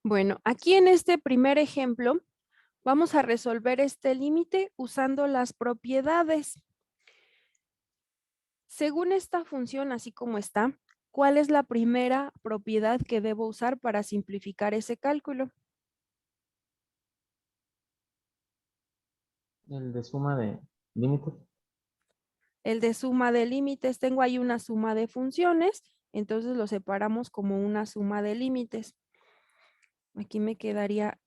Bueno, aquí en este primer ejemplo vamos a resolver este límite usando las propiedades. Según esta función, así como está, ¿cuál es la primera propiedad que debo usar para simplificar ese cálculo? El de suma de límites. El de suma de límites. Tengo ahí una suma de funciones, entonces lo separamos como una suma de límites. Aquí me quedaría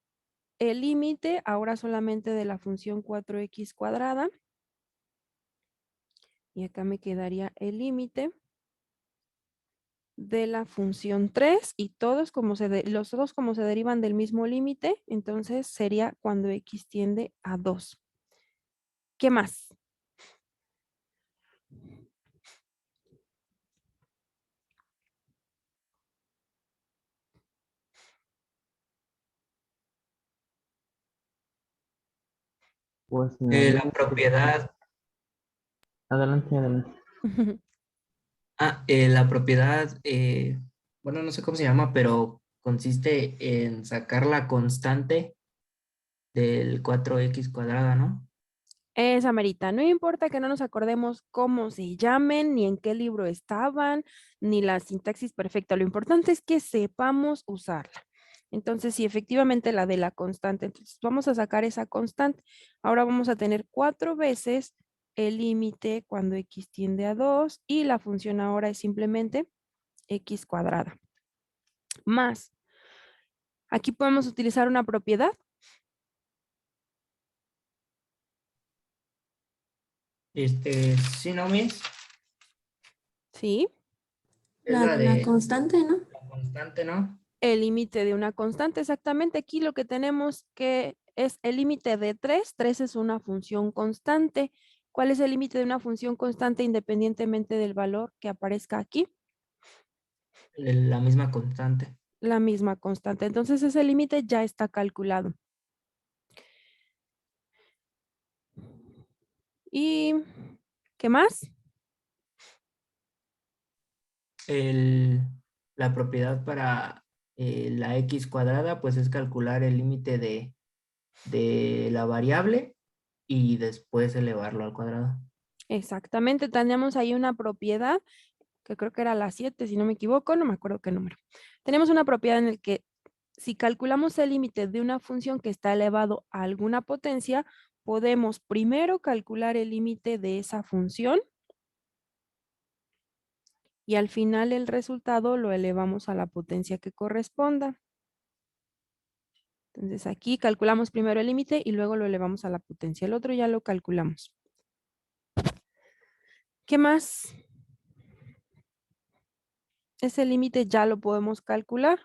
el límite, ahora solamente de la función 4x cuadrada. Y acá me quedaría el límite de la función 3 y todos como los dos como se derivan del mismo límite, entonces sería cuando x tiende a 2. ¿Qué más? Pues en el La límite. propiedad, Adelante, adelante. la propiedad, bueno, no sé cómo se llama, pero consiste en sacar la constante del 4x cuadrada, ¿no? Esa merita, no importa que no nos acordemos cómo se llamen, ni en qué libro estaban, ni la sintaxis perfecta, lo importante es que sepamos usarla. Entonces, sí, efectivamente la de la constante, entonces vamos a sacar esa constante. Ahora vamos a tener 4 veces el límite cuando x tiende a 2 y la función ahora es simplemente x cuadrada. Más, aquí podemos utilizar una propiedad, Sí, no, Miss, ¿sí? es La la de la de constante, ¿no? la constante, ¿no? El límite de una constante. Exactamente aquí lo que tenemos que es el límite de 3. 3 es una función constante. ¿Cuál es el límite de una función constante independientemente del valor que aparezca aquí? La misma constante. La misma constante. Entonces ese límite ya está calculado. ¿Y qué más? El, la propiedad para la x cuadrada, pues es calcular el límite de la variable y después elevarlo al cuadrado. Exactamente, tenemos ahí una propiedad que creo que era la 7, si no me equivoco, no me acuerdo qué número. Tenemos una propiedad en el que si calculamos el límite de una función que está elevado a alguna potencia, podemos primero calcular el límite de esa función y al final el resultado lo elevamos a la potencia que corresponda. Entonces aquí calculamos primero el límite y luego lo elevamos a la potencia. El otro ya lo calculamos. ¿Qué más? Ese límite ya lo podemos calcular.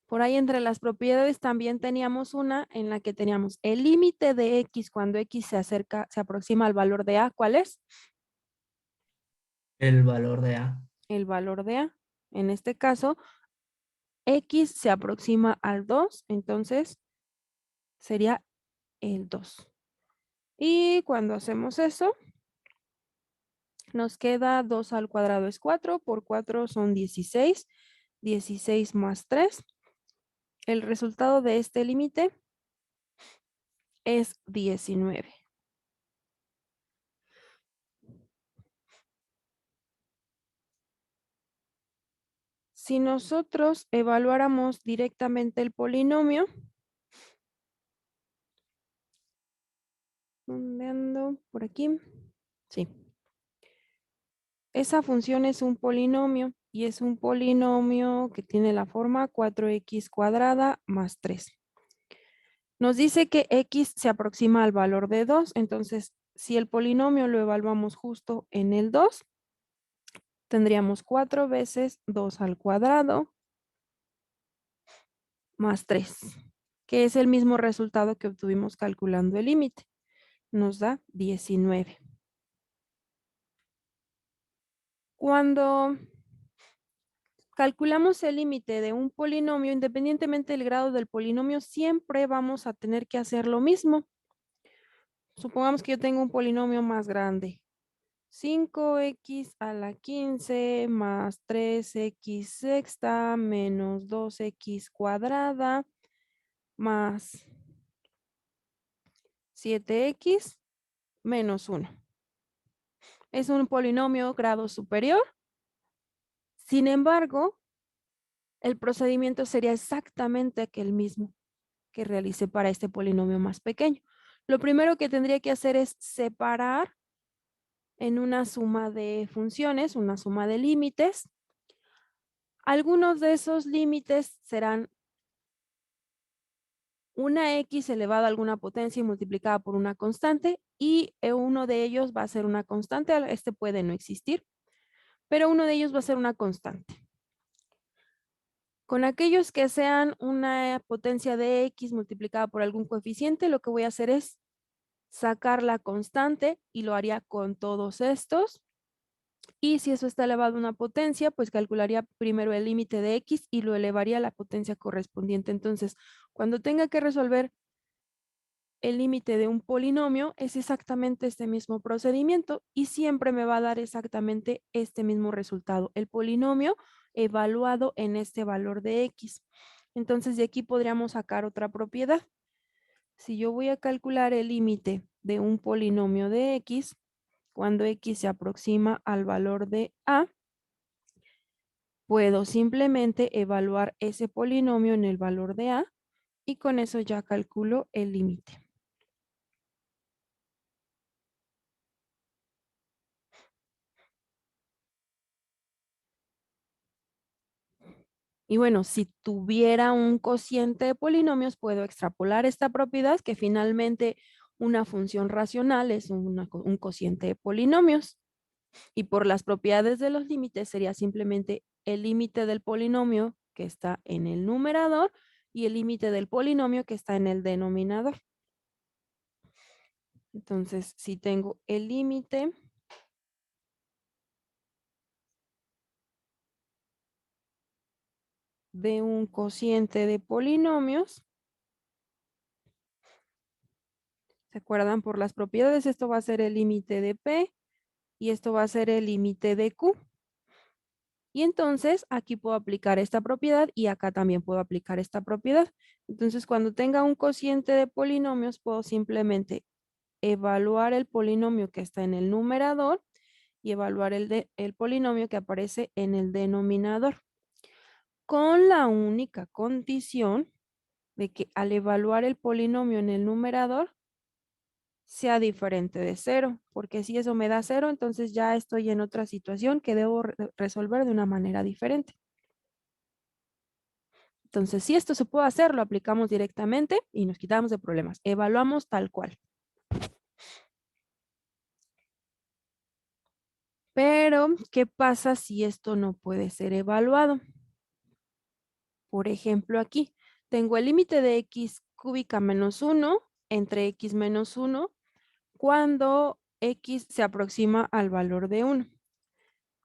Por ahí entre las propiedades también teníamos una en la que teníamos el límite de x cuando x se aproxima al valor de a. ¿Cuál es? El valor de a. El valor de a. En este caso, x se aproxima al 2, entonces sería el 2. Y cuando hacemos eso, nos queda 2 al cuadrado es 4, por 4 son 16, 16 más 3. El resultado de este límite es 19. Si nosotros evaluáramos directamente el polinomio, ¿dónde ando? Por aquí. Sí. Esa función es un polinomio y es un polinomio que tiene la forma 4x cuadrada más 3. Nos dice que x se aproxima al valor de 2, entonces si el polinomio lo evaluamos justo en el 2, tendríamos 4 veces 2 al cuadrado más 3, que es el mismo resultado que obtuvimos calculando el límite. Nos da 19. Cuando calculamos el límite de un polinomio, independientemente del grado del polinomio, siempre vamos a tener que hacer lo mismo. Supongamos que yo tengo un polinomio más grande. 5x a la 15 más 3x sexta menos 2x cuadrada más 7x menos 1. Es un polinomio grado superior. Sin embargo, el procedimiento sería exactamente aquel mismo que realicé para este polinomio más pequeño. Lo primero que tendría que hacer es separar en una suma de funciones, una suma de límites. Algunos de esos límites serán una x elevada a alguna potencia y multiplicada por una constante, y uno de ellos va a ser una constante. Este puede no existir, pero uno de ellos va a ser una constante. Con aquellos que sean una potencia de x multiplicada por algún coeficiente, lo que voy a hacer es sacar la constante, y lo haría con todos estos. Y si eso está elevado a una potencia, pues calcularía primero el límite de x y lo elevaría a la potencia correspondiente. Entonces, cuando tenga que resolver el límite de un polinomio, es exactamente este mismo procedimiento y siempre me va a dar exactamente este mismo resultado, el polinomio evaluado en este valor de x. Entonces, de aquí podríamos sacar otra propiedad. Si yo voy a calcular el límite de un polinomio de x, cuando x se aproxima al valor de a, puedo simplemente evaluar ese polinomio en el valor de a y con eso ya calculo el límite. Y bueno, si tuviera un cociente de polinomios, puedo extrapolar esta propiedad, que finalmente una función racional es un cociente de polinomios. Y por las propiedades de los límites sería simplemente el límite del polinomio que está en el numerador y el límite del polinomio que está en el denominador. Entonces, si tengo el límite de un cociente de polinomios, ¿se acuerdan? Por las propiedades, esto va a ser el límite de P y esto va a ser el límite de Q. Y entonces aquí puedo aplicar esta propiedad y acá también puedo aplicar esta propiedad. Entonces, cuando tenga un cociente de polinomios, puedo simplemente evaluar el polinomio que está en el numerador y evaluar el polinomio que aparece en el denominador, con la única condición de que al evaluar el polinomio en el numerador sea diferente de 0, porque si eso me da 0, entonces ya estoy en otra situación que debo resolver de una manera diferente. Entonces, si esto se puede hacer, lo aplicamos directamente y nos quitamos de problemas. Evaluamos tal cual. Pero, ¿qué pasa si esto no puede ser evaluado? Por ejemplo, aquí tengo el límite de x cúbica menos 1 entre x menos 1 cuando x se aproxima al valor de 1.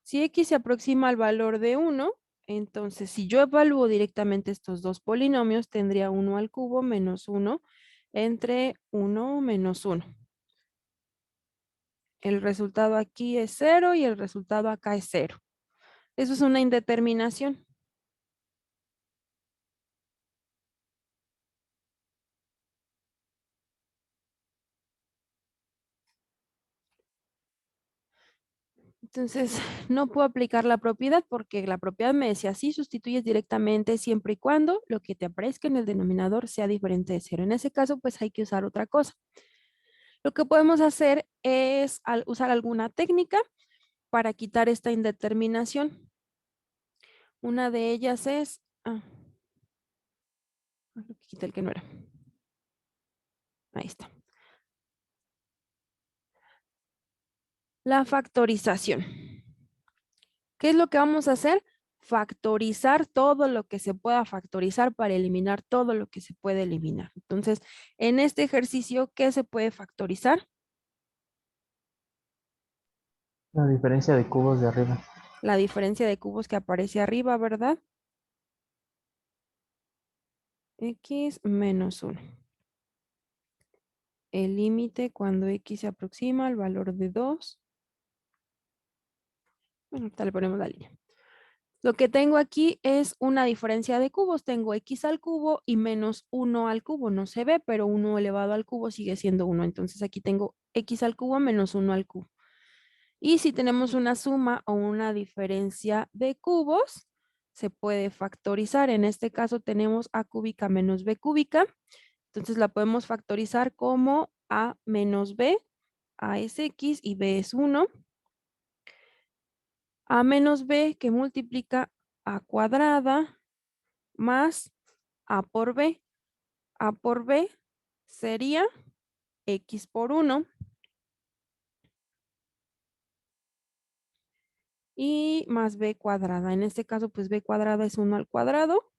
Si x se aproxima al valor de 1, entonces si yo evalúo directamente estos dos polinomios, tendría 1 al cubo menos 1 entre 1 menos 1. El resultado aquí es 0 y el resultado acá es 0. Eso es una indeterminación. Entonces, no puedo aplicar la propiedad porque la propiedad me decía, sí, sustituyes directamente siempre y cuando lo que te aparezca en el denominador sea diferente de 0. En ese caso, pues hay que usar otra cosa. Lo que podemos hacer es usar alguna técnica para quitar esta indeterminación. Una de ellas es, quita el que no era. Ahí está. La factorización. ¿Qué es lo que vamos a hacer? Factorizar todo lo que se pueda factorizar para eliminar todo lo que se puede eliminar. Entonces, en este ejercicio, ¿qué se puede factorizar? La diferencia de cubos de arriba. La diferencia de cubos que aparece arriba, ¿verdad? X menos 1. El límite cuando X se aproxima al valor de 2 Bueno, ahorita le ponemos la línea. Lo que tengo aquí es una diferencia de cubos. Tengo x al cubo y menos 1 al cubo. No se ve, pero 1 elevado al cubo sigue siendo 1. Entonces aquí tengo x al cubo menos 1 al cubo. Y si tenemos una suma o una diferencia de cubos, se puede factorizar. En este caso tenemos a cúbica menos b cúbica. Entonces la podemos factorizar como a menos b. A es x y b es 1. A menos b que multiplica a cuadrada más a por b. A por b sería x por 1 y más b cuadrada. En este caso, pues b cuadrada es 1 al cuadrado.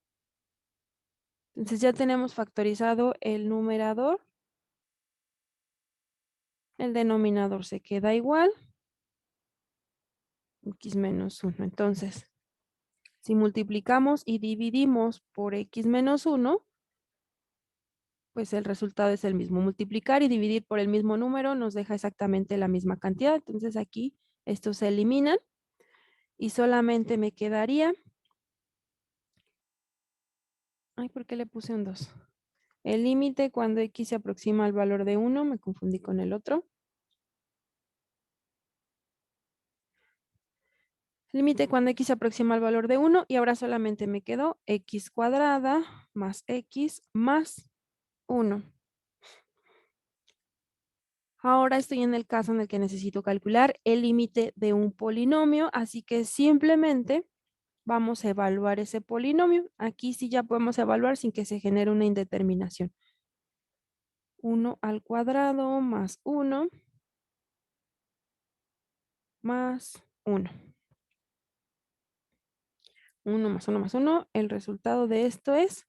Entonces ya tenemos factorizado el numerador. El denominador se queda igual. X menos 1. Entonces, si multiplicamos y dividimos por x menos 1, pues el resultado es el mismo. Multiplicar y dividir por el mismo número nos deja exactamente la misma cantidad. Entonces aquí estos se eliminan y solamente me quedaría... Ay, ¿por qué le puse un 2? El límite cuando x se aproxima al valor de 1, me confundí con el otro. Límite cuando x se aproxima al valor de 1 y ahora solamente me quedó x cuadrada más x más 1. Ahora estoy en el caso en el que necesito calcular el límite de un polinomio, así que simplemente vamos a evaluar ese polinomio. Aquí sí ya podemos evaluar sin que se genere una indeterminación. 1 al cuadrado más 1 más 1. 1 más 1 más 1. El resultado de esto es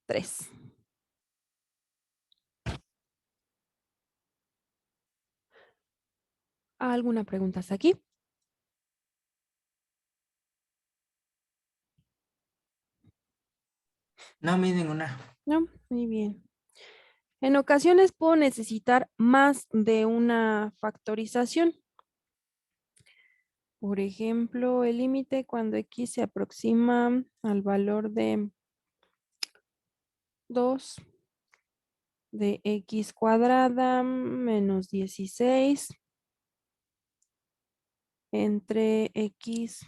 3. ¿Alguna pregunta hasta aquí? No, mi ninguna. No, muy bien. En ocasiones puedo necesitar más de una factorización. Por ejemplo, el límite cuando x se aproxima al valor de 2 de x cuadrada menos 16 entre x,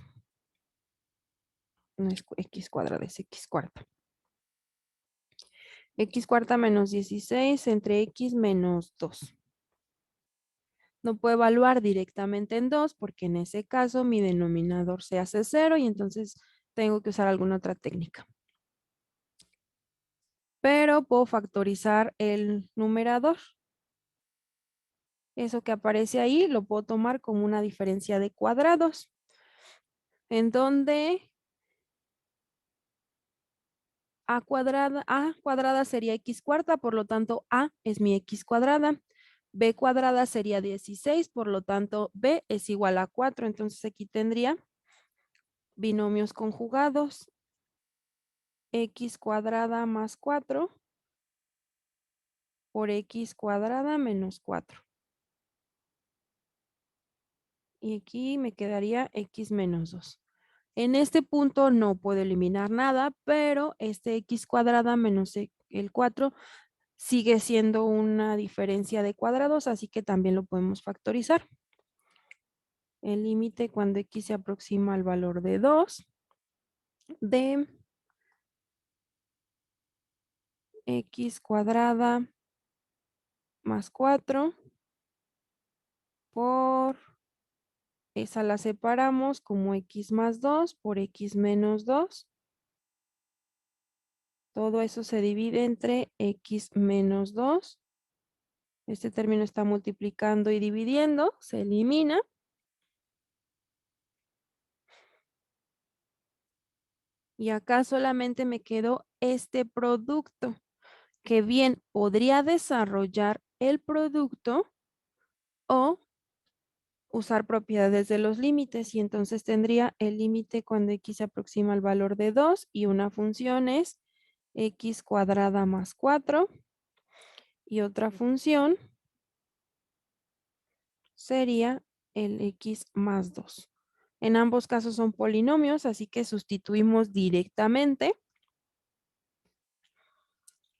no es x cuadrada, es x cuarta. X cuarta menos 16 entre x menos 2. No puedo evaluar directamente en 2 porque en ese caso mi denominador se hace 0 y entonces tengo que usar alguna otra técnica. Pero puedo factorizar el numerador. Eso que aparece ahí lo puedo tomar como una diferencia de cuadrados, en donde a cuadrada sería x cuarta, por lo tanto a es mi x cuadrada. B cuadrada sería 16, por lo tanto b es igual a 4. Entonces aquí tendría binomios conjugados. X cuadrada más 4 por x cuadrada menos 4. Y aquí me quedaría x menos 2. En este punto no puedo eliminar nada, pero este x cuadrada menos el 4 sigue siendo una diferencia de cuadrados, así que también lo podemos factorizar. El límite cuando x se aproxima al valor de 2 de x cuadrada más 4 por, esa la separamos como x más 2 por x menos 2. Todo eso se divide entre x menos 2. Este término está multiplicando y dividiendo, se elimina. Y acá solamente me quedó este producto, que bien podría desarrollar el producto o usar propiedades de los límites. Y entonces tendría el límite cuando x se aproxima al valor de 2 y una función es x cuadrada más 4 y otra función sería el x más 2. En ambos casos son polinomios, así que sustituimos directamente.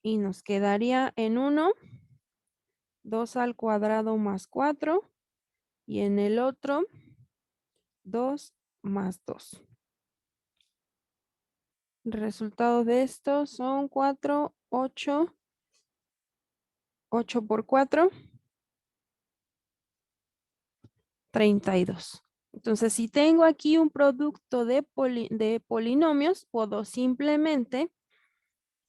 Y nos quedaría en uno 2 al cuadrado más 4 y en el otro 2 más 2. El resultado de esto son 4, 8, 8 por 4, 32. Entonces, si tengo aquí un producto de polinomios, puedo simplemente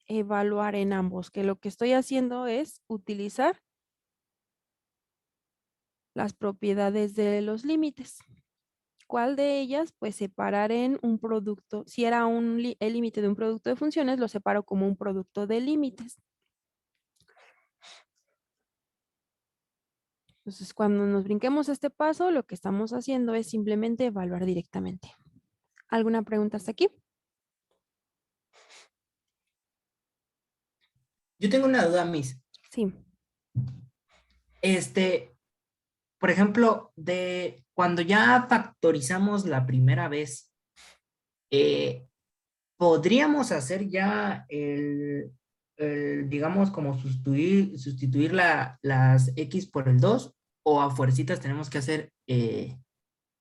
evaluar en ambos, que lo que estoy haciendo es utilizar las propiedades de los límites. ¿Cuál de ellas? Pues separar en un producto. Si era el límite de un producto de funciones, lo separo como un producto de límites. Entonces, cuando nos brinquemos este paso, lo que estamos haciendo es simplemente evaluar directamente. ¿Alguna pregunta hasta aquí? Yo tengo una duda, Miss. Sí. Por ejemplo, de cuando ya factorizamos la primera vez, ¿podríamos hacer ya digamos, como sustituir las X por el 2 o a fuercitas tenemos que hacer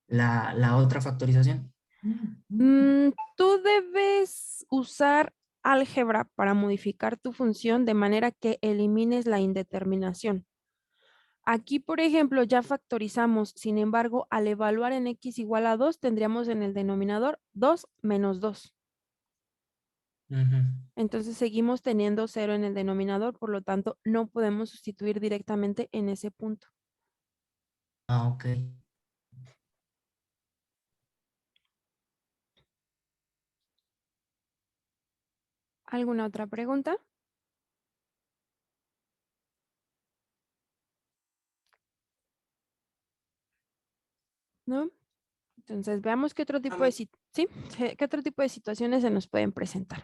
la otra factorización? Tú debes usar álgebra para modificar tu función de manera que elimines la indeterminación. Aquí, por ejemplo, ya factorizamos, sin embargo, al evaluar en x igual a 2, tendríamos en el denominador 2 menos 2. Ujú. Entonces seguimos teniendo 0 en el denominador, por lo tanto, no podemos sustituir directamente en ese punto. Ah, ok. ¿Alguna otra pregunta? ¿No? Entonces, veamos qué otro tipo de, ¿sí? ¿Qué otro tipo de situaciones se nos pueden presentar.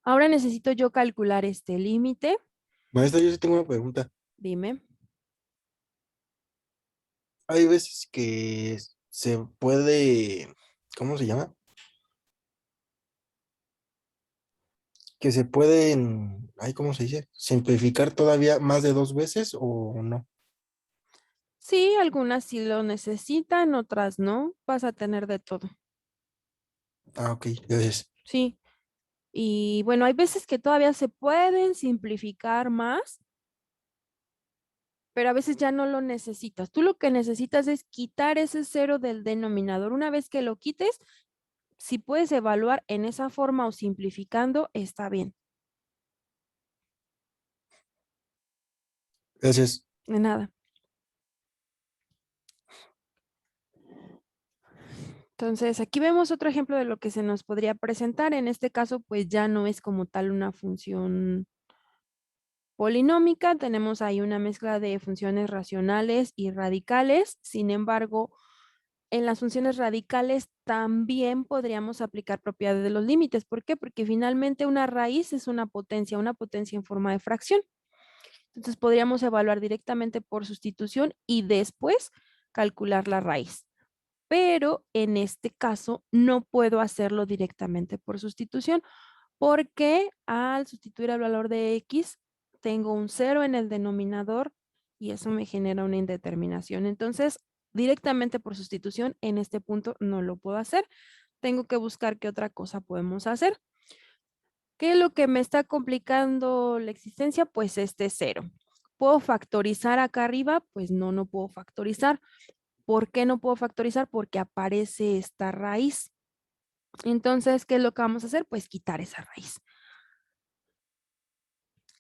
Ahora necesito yo calcular este límite. Maestra, yo sí tengo una pregunta. Dime. Hay veces que se puede, ¿cómo se llama? Que se pueden, ay, ¿cómo se dice? Simplificar todavía más de 2 veces o no. Sí, algunas sí lo necesitan, otras no. Vas a tener de todo. Ah, ok, gracias. Sí. Y bueno, hay veces que todavía se pueden simplificar más, pero a veces ya no lo necesitas. Tú lo que necesitas es quitar ese 0 del denominador. Una vez que lo quites, si puedes evaluar en esa forma o simplificando, está bien. Gracias. De nada. Entonces, aquí vemos otro ejemplo de lo que se nos podría presentar. En este caso, pues ya no es como tal una función polinómica. Tenemos ahí una mezcla de funciones racionales y radicales. Sin embargo, en las funciones radicales también podríamos aplicar propiedades de los límites. ¿Por qué? Porque finalmente una raíz es una potencia en forma de fracción. Entonces podríamos evaluar directamente por sustitución y después calcular la raíz. Pero en este caso no puedo hacerlo directamente por sustitución porque al sustituir el valor de x tengo un 0 en el denominador y eso me genera una indeterminación. Entonces, directamente por sustitución en este punto no lo puedo hacer. Tengo que buscar qué otra cosa podemos hacer. ¿Qué es lo que me está complicando la existencia? Pues este 0. ¿Puedo factorizar acá arriba? Pues no, no puedo factorizar. ¿Por qué no puedo factorizar? Porque aparece esta raíz. Entonces, ¿qué es lo que vamos a hacer? Pues quitar esa raíz.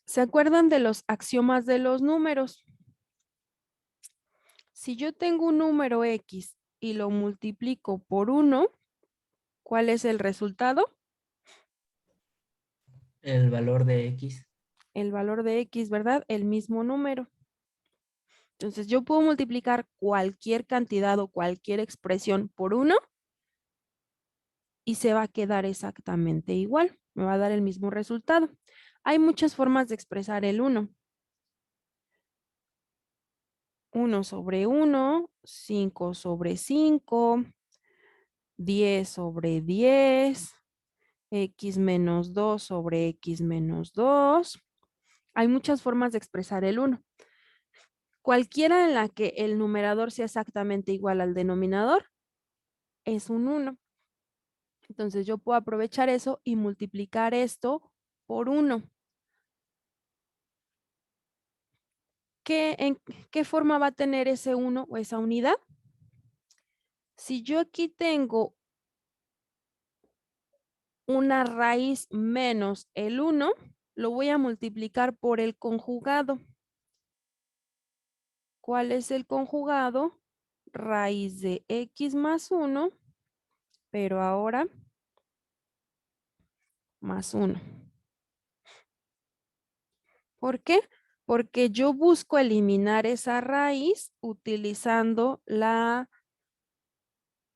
¿Se acuerdan de los axiomas de los números? Si yo tengo un número X y lo multiplico por 1, ¿cuál es el resultado? El valor de X. El valor de X, ¿verdad? El mismo número. Entonces, yo puedo multiplicar cualquier cantidad o cualquier expresión por 1 y se va a quedar exactamente igual. Me va a dar el mismo resultado. Hay muchas formas de expresar el 1. 1 sobre 1, 5 sobre 5, 10 sobre 10, x menos 2 sobre x menos 2. Hay muchas formas de expresar el 1. Cualquiera en la que el numerador sea exactamente igual al denominador es un 1. Entonces yo puedo aprovechar eso y multiplicar esto por 1. ¿En qué forma va a tener ese 1 o esa unidad? Si yo aquí tengo una raíz menos el 1, lo voy a multiplicar por el conjugado. ¿Cuál es el conjugado? Raíz de x más 1, pero ahora más 1. ¿Por qué? Porque yo busco eliminar esa raíz utilizando la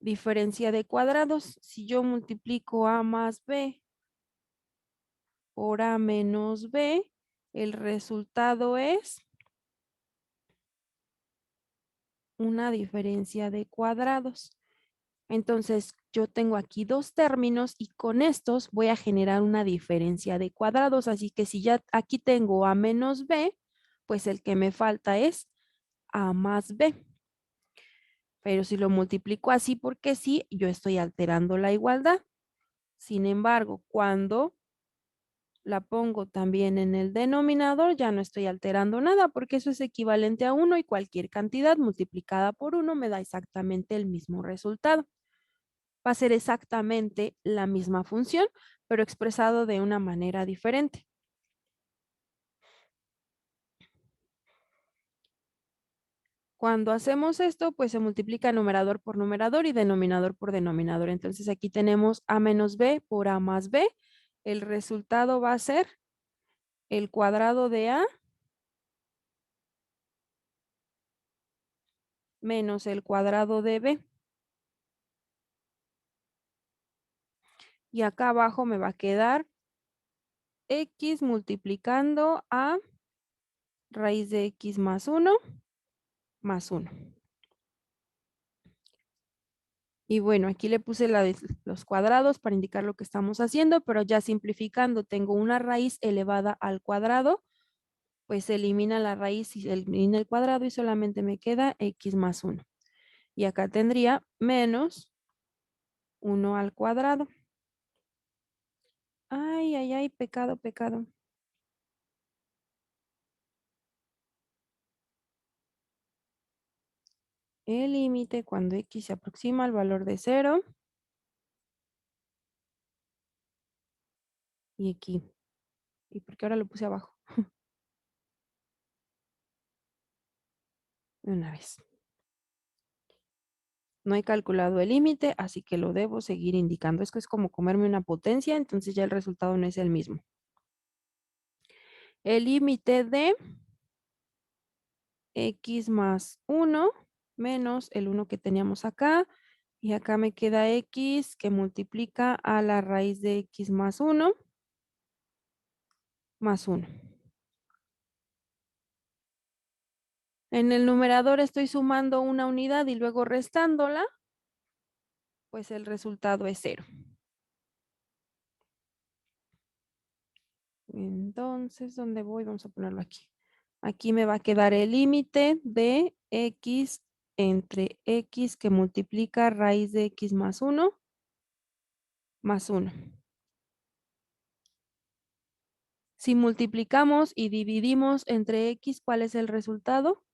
diferencia de cuadrados. Si yo multiplico a más b por a menos b, el resultado es una diferencia de cuadrados. Entonces, yo tengo aquí dos términos y con estos voy a generar una diferencia de cuadrados. Así que si ya aquí tengo a menos b, pues el que me falta es a más b. Pero si lo multiplico así porque sí, yo estoy alterando la igualdad. Sin embargo, cuando la pongo también en el denominador, ya no estoy alterando nada porque eso es equivalente a 1 y cualquier cantidad multiplicada por 1 me da exactamente el mismo resultado. Va a ser exactamente la misma función, pero expresado de una manera diferente. Cuando hacemos esto, pues se multiplica numerador por numerador y denominador por denominador. Entonces aquí tenemos a menos b por a más b. El resultado va a ser el cuadrado de a menos el cuadrado de b. Y acá abajo me va a quedar x multiplicando a raíz de x más 1 más 1. Y bueno, aquí le puse los cuadrados para indicar lo que estamos haciendo, pero ya simplificando, tengo una raíz elevada al cuadrado, pues se elimina la raíz y se elimina el cuadrado y solamente me queda x más 1. Y acá tendría menos 1 al cuadrado. Ay, ay, ay, pecado, pecado. El límite cuando x se aproxima al valor de 0. Y aquí. ¿Y por qué ahora lo puse abajo? De una vez. No he calculado el límite, así que lo debo seguir indicando. Esto es como comerme una potencia, entonces ya el resultado no es el mismo. El límite de x más 1 menos el 1 que teníamos acá. Y acá me queda x que multiplica a la raíz de x más 1 más 1. En el numerador estoy sumando una unidad y luego restándola, pues el resultado es 0. Entonces, ¿dónde voy? Vamos a ponerlo aquí. Aquí me va a quedar el límite de x entre x que multiplica raíz de x más 1 más 1. Si multiplicamos y dividimos entre x, ¿cuál es el resultado?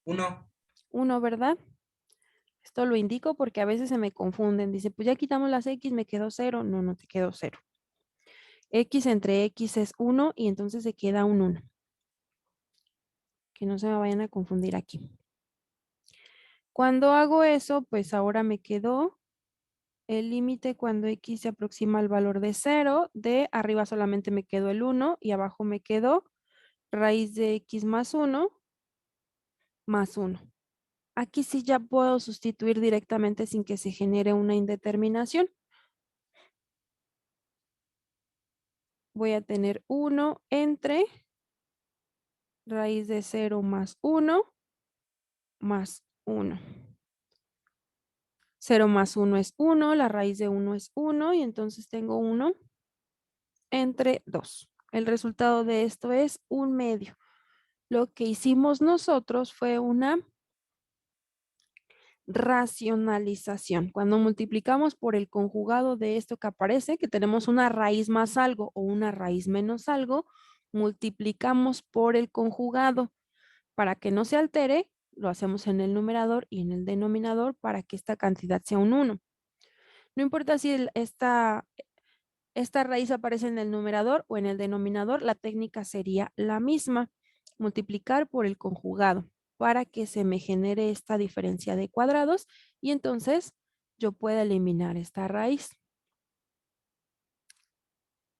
1. 1, ¿verdad? Esto lo indico porque a veces se me confunden. Dice, pues ya quitamos las x, me quedó 0. No, no te quedó 0. X entre x es 1 y entonces se queda un 1. Que no se me vayan a confundir aquí. Cuando hago eso, pues ahora me quedó el límite cuando x se aproxima al valor de 0. De arriba solamente me quedó el 1 y abajo me quedó raíz de x más 1 más 1. Aquí sí ya puedo sustituir directamente sin que se genere una indeterminación. voy a tener 1 entre raíz de 0 más 1 más 1. 0 más 1 es 1, la raíz de 1 es 1 y entonces tengo 1 entre 2. El resultado de esto es 1/2. Lo que hicimos nosotros fue una racionalización. Cuando multiplicamos por el conjugado de esto que aparece, que tenemos una raíz más algo o una raíz menos algo, multiplicamos por el conjugado. Para que no se altere, lo hacemos en el numerador y en el denominador para que esta cantidad sea un 1. No importa si esta raíz aparece en el numerador o en el denominador, la técnica sería la misma, multiplicar por el conjugado para que se me genere esta diferencia de cuadrados y entonces yo pueda eliminar esta raíz.